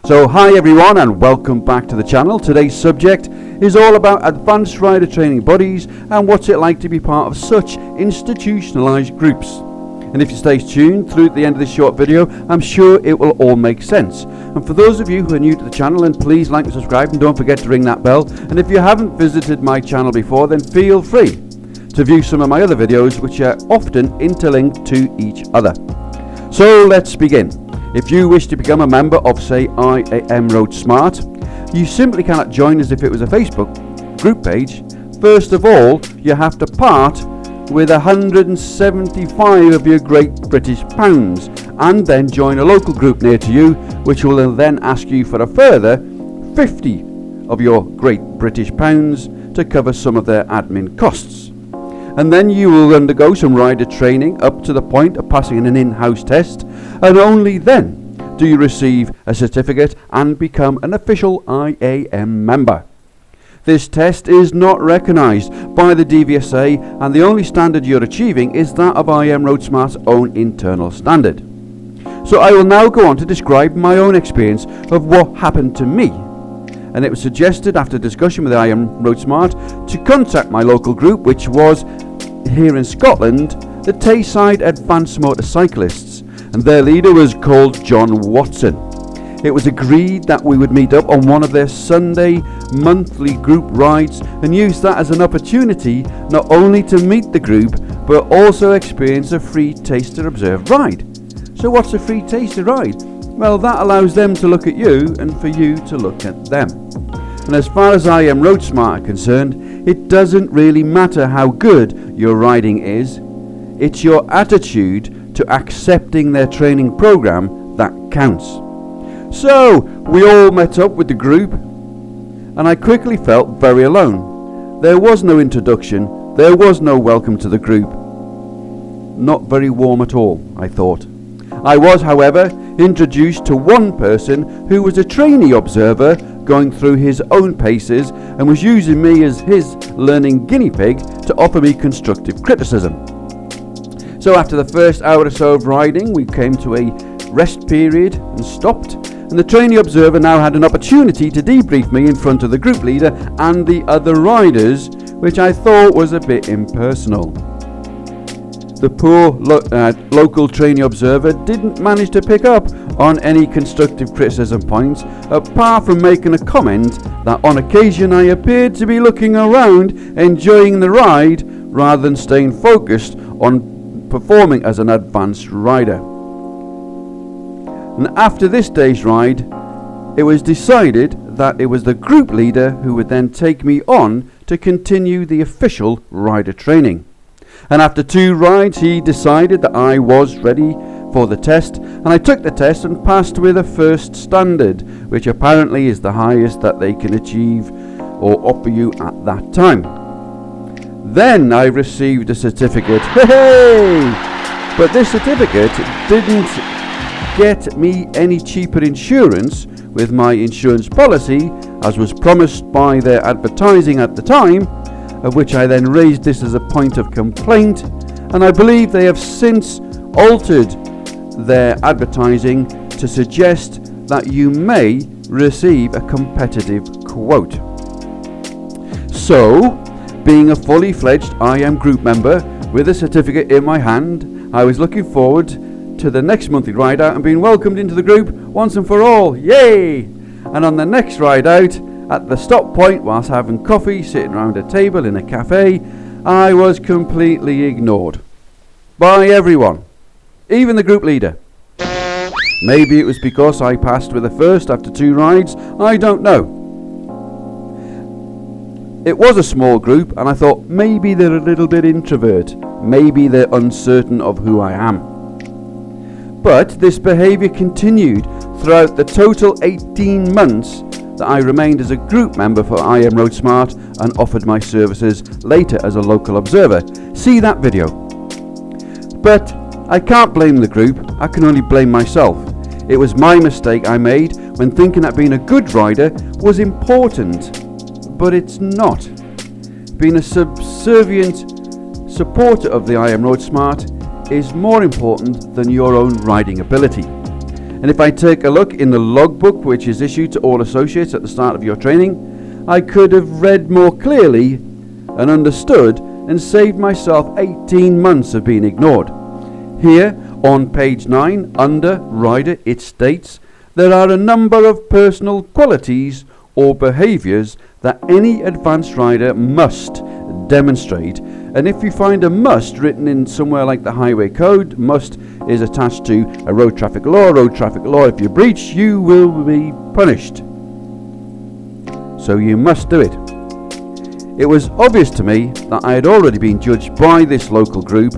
So hi everyone and welcome back to the channel. Today's subject is all about advanced rider training bodies and what's it like to be part of such institutionalized groups. And if you stay tuned through the end of this short video, I'm sure it will all make sense. And for those of you who are new to the channel, then please like and subscribe and don't forget to ring that bell. And if you haven't visited my channel before, then feel free to view some of my other videos which are often interlinked to each other. So let's begin. If you wish to become a member of, say, I Am Roadsmart, you simply cannot join as if it was a Facebook group page. First of all, you have to part with 175 of your Great British Pounds and then join a local group near to you, which will then ask you for a further 50 of your Great British Pounds to cover some of their admin costs. And then you will undergo some rider training up to the point of passing an in-house test, and only then do you receive a certificate and become an official IAM member. This test is not recognised by the DVSA, and the only standard you're achieving is that of I Am Roadsmart's own internal standard. So I will now go on to describe my own experience of what happened to me. And it was suggested after discussion with I Am Roadsmart to contact my local group, which was here in Scotland, the Tayside Advanced Motorcyclists, and their leader was called John Watson. It was agreed that we would meet up on one of their Sunday monthly group rides and use that as an opportunity not only to meet the group but also experience a free taster observed ride. So what's a free taster ride? Well, that allows them to look at you and for you to look at them. And as far as I Am Roadsmart are concerned, it doesn't really matter how good your riding is. It's your attitude to accepting their training program that counts. So we all met up with the group and I quickly felt very alone. There was no introduction, there was no welcome to the group. Not very warm at all, I thought. I was, however, introduced to one person who was a trainee observer going through his own paces and was using me as his learning guinea pig to offer me constructive criticism. So after the first hour or so of riding, we came to a rest period and stopped, and the trainee observer now had an opportunity to debrief me in front of the group leader and the other riders, which I thought was a bit impersonal. The poor local trainee observer didn't manage to pick up on any constructive criticism points, apart from making a comment that on occasion I appeared to be looking around, enjoying the ride, rather than staying focused on performing as an advanced rider. And after this day's ride, it was decided that it was the group leader who would then take me on to continue the official rider training. And after 2 rides, he decided that I was ready for the test, and I took the test and passed with a first standard, which apparently is the highest that they can achieve or offer you at that time. Then I received a certificate. Hey! But this certificate didn't get me any cheaper insurance with my insurance policy, as was promised by their advertising at the time, of which I then raised this as a point of complaint, and I believe they have since altered their advertising to suggest that you may receive a competitive quote. So, being a fully fledged I Am group member with a certificate in my hand, I was looking forward to the next monthly ride out and being welcomed into the group once and for all. Yay! And on the next ride out, at the stop point, whilst having coffee, sitting around a table in a cafe, I was completely ignored by everyone, even the group leader. Maybe it was because I passed with a first after 2 rides, I don't know. It was a small group and I thought maybe they're a little bit introvert, maybe they're uncertain of who I am. But this behaviour continued throughout the total 18 months that I remained as a group member for I Am Roadsmart and offered my services later as a local observer. See that video. But I can't blame the group, I can only blame myself. It was my mistake I made when thinking that being a good rider was important, but it's not. Being a subservient supporter of the I Am Roadsmart is more important than your own riding ability. And if I take a look in the logbook, which is issued to all associates at the start of your training, I could have read more clearly and understood and saved myself 18 months of being ignored. Here on page 9, under Rider, it states there are a number of personal qualities or behaviours that any advanced rider must demonstrate. And if you find a must written in somewhere like the highway code, must is attached to a road traffic law. If you breach, you will be punished. So you must do it. It was obvious to me that I had already been judged by this local group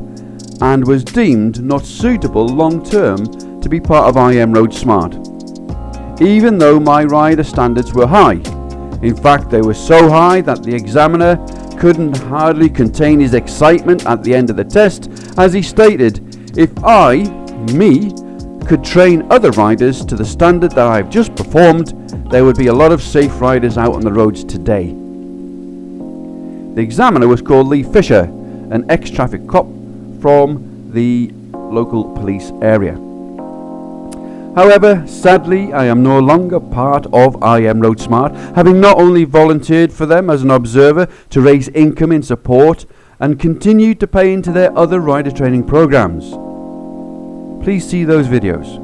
and was deemed not suitable long term to be part of Roadsmart, even though my rider standards were high. In fact, they were so high that the examiner couldn't hardly contain his excitement at the end of the test, as he stated, if me, could train other riders to the standard that I've just performed, there would be a lot of safe riders out on the roads today. The examiner was called Lee Fisher, an ex-traffic cop from the local police area. However, sadly, I am no longer part of Roadsmart, having not only volunteered for them as an observer to raise income in support and continued to pay into their other rider training programs. Please see those videos.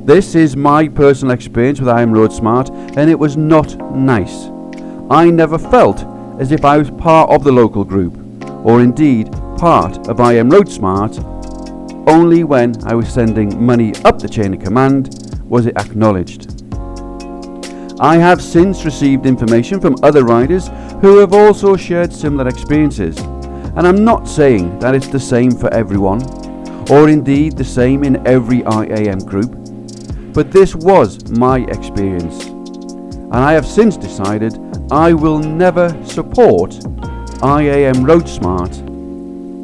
This is my personal experience with Roadsmart, and it was not nice. I never felt as if I was part of the local group, or indeed part of Roadsmart. Only when I was sending money up the chain of command was it acknowledged. I have since received information from other riders who have also shared similar experiences, and I'm not saying that it's the same for everyone, or indeed the same in every IAM group, but this was my experience, and I have since decided I will never support Roadsmart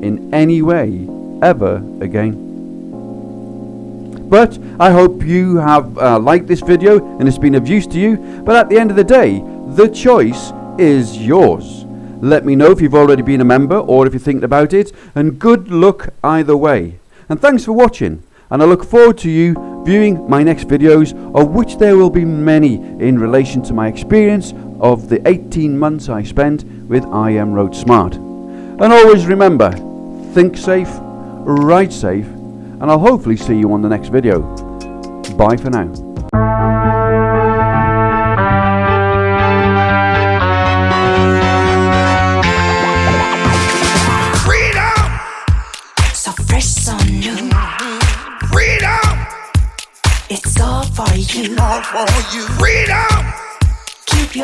in any way ever again. But I hope you have liked this video and it's been of use to you. But at the end of the day, the choice is yours. Let me know if you've already been a member or if you're thinking about it, and good luck either way. And thanks for watching, and I look forward to you viewing my next videos, of which there will be many in relation to my experience of the 18 months I spent with Roadsmart. And always remember, think safe, ride safe, and I'll hopefully see you on the next video. Bye for now. Freedom! So fresh, so new. Freedom! It's all for you. All for you. Freedom! Keep your